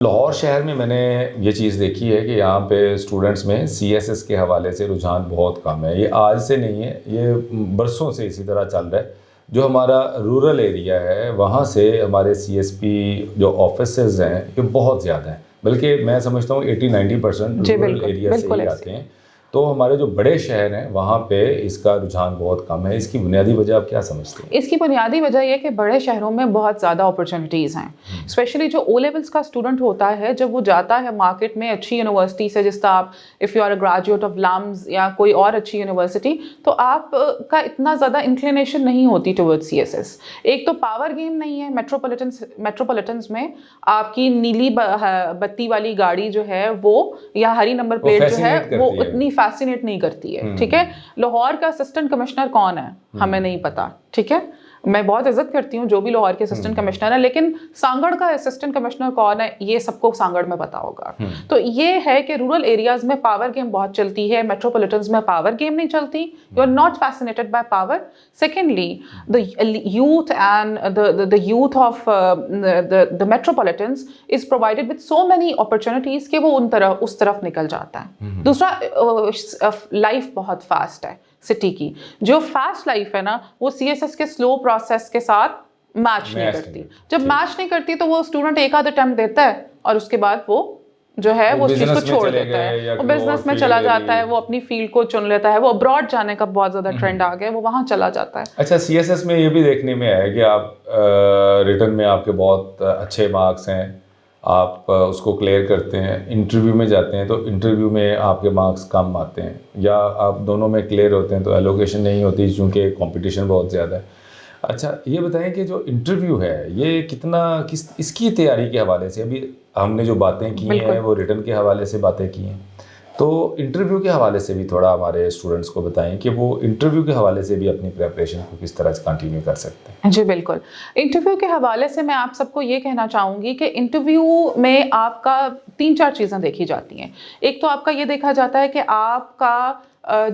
لاہور شہر میں نے یہ چیز دیکھی ہے کہ یہاں پہ اسٹوڈنٹس میں سی ایس ایس کے حوالے سے رجحان بہت کم ہے. یہ آج سے نہیں ہے, یہ برسوں سے اسی طرح چل رہا ہے. جو ہمارا رورل ایریا ہے وہاں سے ہمارے سی ایس پی جو آفیسز ہیں یہ بہت زیادہ ہیں, بلکہ میں سمجھتا ہوں 80-90% رورل ایریا سے ہی آتے ہیں. تو ہمارے جو بڑے شہر ہیں وہاں پہ اس کا رجحان بہت کم ہے. اس کی بنیادی وجہ آپ کیا سمجھتے ہیں؟ اس کی بنیادی وجہ یہ کہ بڑے شہروں میں بہت زیادہ اپرچونیٹیز ہیں. اسپیشلی جو او لیولس کا اسٹوڈنٹ ہوتا ہے, جب وہ جاتا ہے مارکیٹ میں اچھی یونیورسٹی سے, جس طرح آپ if you are a graduate of LUMS یا کوئی اور اچھی یونیورسٹی, تو آپ کا اتنا زیادہ انکلینیشن نہیں ہوتی ٹورڈ سی ایس ایس. ایک تو پاور گیم نہیں ہے. میٹروپولیٹنس میں آپ کی نیلی بتی والی گاڑی جو ہے وہ یا ہری نمبر پلیٹ جو ہے وہ اتنی فیسینیٹ نہیں کرتی ہے. ٹھیک ہے, لاہور کا اسسٹنٹ کمشنر کون ہے ہمیں نہیں پتا. ٹھیک ہے, میں بہت عزت کرتی ہوں جو بھی لاہور کے اسسٹنٹ کمشنر ہے, لیکن سانگڑ کا اسسٹنٹ کمشنر کون ہے یہ سب کو سانگڑ میں پتا ہوگا. تو یہ ہے کہ رورل ایریاز میں پاور گیم بہت چلتی ہے, میٹروپولیٹنز میں پاور گیم نہیں چلتی. You are not fascinated by power. Secondly the youth and the youth of the metropolitans is provided with so many opportunities کہ وہ اس طرف نکل جاتا ہے. دوسرا, لائف بہت فاسٹ ہے سٹی کی. جو فاسٹ لائف ہے نا وہ سی ایس ایس کے سلو پروسیس کے ساتھ میچ نہیں کرتی. جب میچ نہیں کرتی تو وہ اسٹوڈنٹ ایک آدھ اٹیمپٹ دیتا ہے اور اس کے بعد وہ جو ہے وہ اس چیز کو چھوڑ دیتا ہے, وہ بزنس میں چلا جاتا ہے, وہ اپنی فیلڈ کو چن لیتا ہے. وہ ابراڈ جانے کا بہت زیادہ ٹرینڈ آ گیا, وہ وہاں چلا جاتا ہے. اچھا, سی ایس ایس میں یہ بھی دیکھنے میں ہے کہ آپ ریٹن میں آپ کے بہت اچھے مارکس ہیں, آپ اس کو کلیئر کرتے ہیں, انٹرویو میں جاتے ہیں تو انٹرویو میں آپ کے مارکس کم آتے ہیں, یا آپ دونوں میں کلیئر ہوتے ہیں تو ایلوکیشن نہیں ہوتی چونکہ کمپٹیشن بہت زیادہ ہے. اچھا, یہ بتائیں کہ جو انٹرویو ہے یہ کتنا اس کی تیاری کے حوالے سے, ابھی ہم نے جو باتیں کی ہیں وہ ریٹن کے حوالے سے باتیں کی ہیں, تو انٹرویو کے حوالے سے بھی تھوڑا ہمارے اسٹوڈنٹس کو بتائیں کہ وہ انٹرویو کے حوالے سے بھی اپنی پریپریشن کو کس طرح سے کنٹینیو کر سکتے ہیں. جی بالکل. انٹرویو کے حوالے سے میں آپ سب کو یہ کہنا چاہوں گی کہ انٹرویو میں آپ کا 3-4 چیزیں دیکھی جاتی ہیں. ایک تو آپ کا یہ دیکھا جاتا ہے کہ آپ کا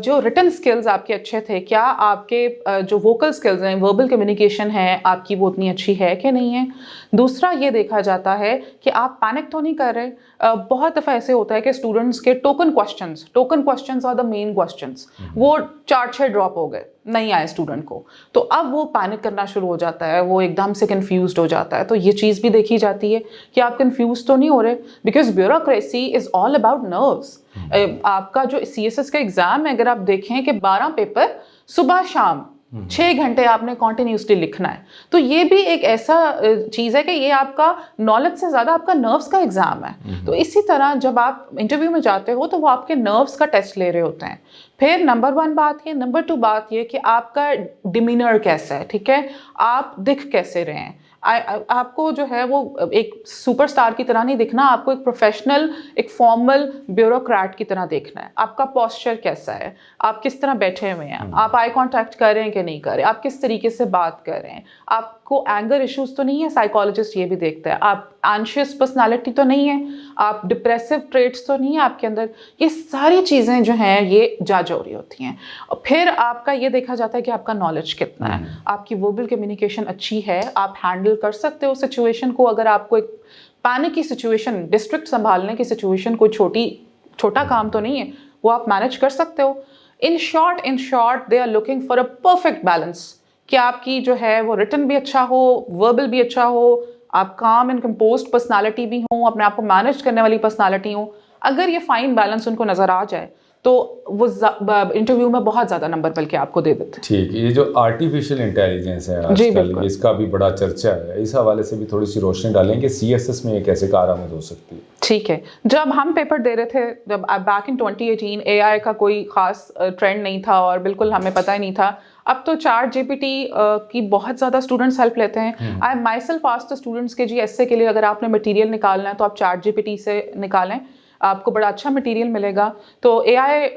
جو ریٹن سکلز آپ کے اچھے تھے, کیا آپ کے جو ووکل سکلز ہیں, وربل کمیونیکیشن ہے آپ کی, وہ اتنی اچھی ہے کہ نہیں ہے. دوسرا یہ دیکھا جاتا ہے کہ آپ پینک تو نہیں کر رہے. بہت دفعہ ایسے ہوتا ہے کہ اسٹوڈنٹس کے token questions are the main questions, وہ 4-6 ڈراپ ہو گئے, نہیں آئے اسٹوڈنٹ کو, تو اب وہ پینک کرنا شروع ہو جاتا ہے, وہ ایک دم سے کنفیوزڈ ہو جاتا ہے. تو یہ چیز بھی دیکھی جاتی ہے کہ آپ کنفیوز تو نہیں ہو رہے, because bureaucracy is all about nervous. آپ کا جو سی ایس ایس کا ایگزام ہے, اگر آپ دیکھیں کہ 12 پیپر صبح شام 6 گھنٹے آپ نے کنٹینیوسلی لکھنا ہے, تو یہ بھی ایک ایسا چیز ہے کہ یہ آپ کا نالج سے زیادہ آپ کا نروس کا ایگزام ہے. تو اسی طرح جب آپ انٹرویو میں جاتے ہو تو وہ آپ کے نروس کا ٹیسٹ لے رہے ہوتے ہیں. پھر نمبر 1 بات یہ, نمبر 2 بات یہ کہ آپ کا ڈیمینر کیسا ہے. ٹھیک ہے, آپ دکھ کیسے رہے ہیں. آپ کو جو ہے وہ ایک سپر سٹار کی طرح نہیں دکھنا, آپ کو ایک پروفیشنل, ایک فارمل بیوروکریٹ کی طرح دیکھنا ہے. آپ کا پوسچر کیسا ہے, آپ کس طرح بیٹھے ہوئے ہیں, آپ آئی کانٹیکٹ کر رہے ہیں کہ نہیں کر رہے, آپ کس طریقے سے بات کر رہے ہیں, آپ کو اینگر ایشوز تو نہیں ہے. سائیکالوجسٹ یہ بھی دیکھتا ہے آپ اینشیس پرسنالٹی تو نہیں ہے, آپ ڈپریسو ٹریٹس تو نہیں ہے آپ کے اندر. یہ ساری چیزیں جو ہیں یہ جج ہو رہی ہوتی ہیں. پھر آپ کا یہ دیکھا جاتا ہے کہ آپ کا نالج کتنا ہے, آپ کی وربل کمیونیکیشن اچھی ہے, آپ ہینڈل کر سکتے ہو سچویشن کو. اگر آپ کو ایک پینک کی سچویشن, ڈسٹرکٹ سنبھالنے کی سچویشن کوئی چھوٹا کام تو نہیں ہے, وہ آپ مینج کر سکتے ہو. In short they are looking for a perfect balance, کہ آپ کی جو ہے وہ ریٹن بھی اچھا ہو, وربل بھی اچھا ہو, آپ کام اینڈ کمپوزڈ پرسنالٹی بھی ہوں, اپنے آپ کو مینج کرنے والی پرسنالٹی ہوں. اگر یہ فائن بیلنس ان کو نظر آ جائے تو وہ انٹرویو میں بہت زیادہ نمبر بلکہ آپ کو دے دیتے ہیں. ٹھیک, یہ جو آرٹیفیشیل انٹیلیجنس ہے آج کل, اس کا بھی بڑا چرچا ہے, اس حوالے سے بھی تھوڑی سی روشنی ڈالیں کہ سی ایس ایس میں یہ کیسے کارآمد ہو سکتی ہے. ٹھیک ہے, جب ہم پیپر دے رہے تھے, جب بیک ان 2018 اے آئی کا کوئی خاص ٹرینڈ نہیں تھا اور بالکل ہمیں پتہ ہی نہیں تھا. اب تو چیٹ جی پی ٹی کی بہت زیادہ اسٹوڈنٹس ہیلپ لیتے ہیں. آئی مائی سیلف آسکڈ اسٹوڈنٹس کے جی ایس اے کے لیے اگر آپ نے مٹیریل نکالنا ہے تو آپ چیٹ جی پی ٹی سے نکالیں. آپ کو بڑا اچھا مٹیریل ملے گا. تو اے آئی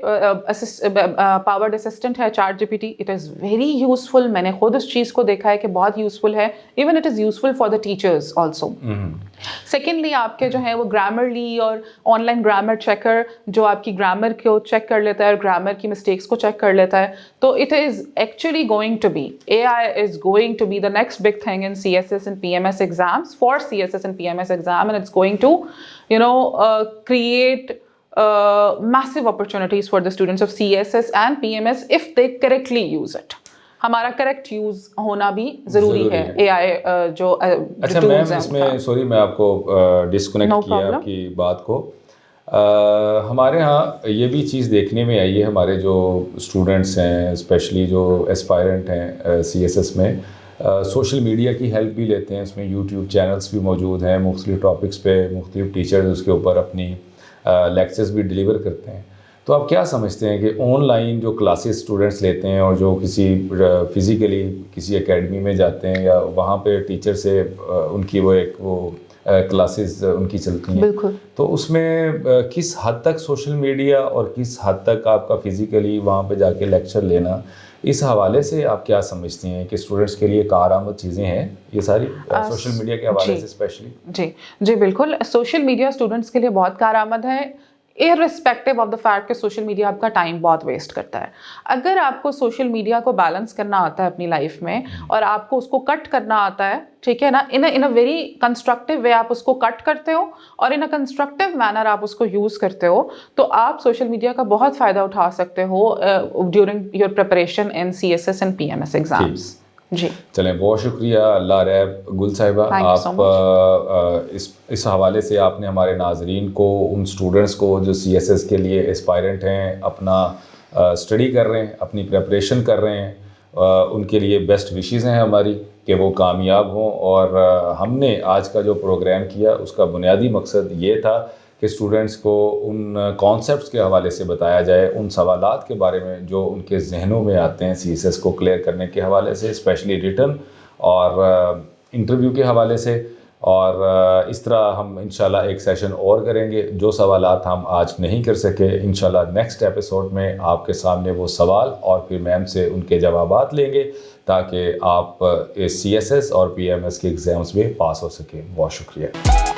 پاورڈ اسسٹنٹ ہے chat G P T, it is very useful. میں نے خود اس چیز کو دیکھا ہے کہ بہت یوزفل ہے. Even it is useful for the teachers also. Secondly آپ کے جو ہیں وہ گرامرلی اور آن لائن گرامر چیکر جو آپ کی گرامر کو چیک کر لیتا ہے اور گرامر کی مسٹیکس کو چیک کر لیتا ہے. تو it is actually going to be, A I is going to be the next big thing in C S S and P M S exams, for C S S and P M S exam, and it's going to create massive opportunities for the students of CSS and PMS if they correctly use it. ہمارا correct use ہونا بھی ضروری ہے اے آئی جو اچھا میم اس میں sorry میں آپ کو ڈسکنیکٹ کیا آپ کی بات کو. ہمارے ہاں یہ بھی چیز دیکھنے میں آئی ہے, ہمارے جو اسٹوڈنٹس ہیں اسپیشلی جو اسپائرنٹ ہیں سی ایس ایس میں, سوشل میڈیا کی ہیلپ بھی لیتے ہیں. اس میں یوٹیوب چینلس بھی موجود ہیں, مختلف ٹاپکس پہ مختلف ٹیچرز اس کے اوپر اپنی لیکچرز بھی ڈلیور کرتے ہیں. تو آپ کیا سمجھتے ہیں کہ آن لائن جو کلاسز اسٹوڈنٹس لیتے ہیں اور جو کسی فزیکلی کسی اکیڈمی میں جاتے ہیں یا وہاں پہ ٹیچر سے ان کی وہ کلاسز ان کی چلتی ہیں, بالکل, تو اس میں کس حد تک سوشل میڈیا اور کس حد تک آپ کا فزیکلی وہاں پہ جا کے لیکچر لینا, اس حوالے سے آپ کیا سمجھتی ہیں کہ اسٹوڈنٹس کے لیے کارآمد چیزیں ہیں یہ ساری سوشل میڈیا کے حوالے سے اسپیشلی؟ جی بالکل, سوشل میڈیا اسٹوڈنٹس کے لیے بہت کارآمد ہے, irrespective آف دا فیکٹ کہ سوشل میڈیا آپ کا ٹائم بہت ویسٹ کرتا ہے. اگر آپ کو سوشل میڈیا کو بیلنس کرنا آتا ہے اپنی لائف میں اور آپ کو اس کو کٹ کرنا آتا ہے, ٹھیک ہے نا, ان اے ویری کنسٹرکٹیو وے آپ اس کو کٹ کرتے ہو اور ان اے کنسٹرکٹیو مینر آپ اس کو یوز کرتے ہو, تو آپ سوشل میڈیا کا بہت فائدہ اٹھا سکتے ہو during your preparation in C S S and P M S exams. جی چلیں, بہت شکریہ اللہ ریب گل صاحبہ, آپ اس حوالے سے آپ نے ہمارے ناظرین کو, ان اسٹوڈنٹس کو جو سی ایس ایس کے لیے اسپائرنٹ ہیں, اپنا اسٹڈی کر رہے ہیں, اپنی پریپریشن کر رہے ہیں, ان کے لیے بیسٹ وشیز ہیں ہماری کہ وہ کامیاب ہوں. اور ہم نے آج کا جو پروگرام کیا اس کا بنیادی مقصد یہ تھا کہ اسٹوڈنٹس کو ان کانسیپٹس کے حوالے سے بتایا جائے, ان سوالات کے بارے میں جو ان کے ذہنوں میں آتے ہیں سی ایس ایس کو کلیئر کرنے کے حوالے سے, اسپیشلی ریٹن اور انٹرویو کے حوالے سے. اور اس طرح ہم انشاءاللہ ایک سیشن اور کریں گے. جو سوالات ہم آج نہیں کر سکے, انشاءاللہ نیکسٹ ایپیسوڈ میں آپ کے سامنے وہ سوال اور پھر میم سے ان کے جوابات لیں گے تاکہ آپ سی ایس ایس اور پی ایم ایس کے ایگزامس میں پاس ہو سکیں. بہت شکریہ.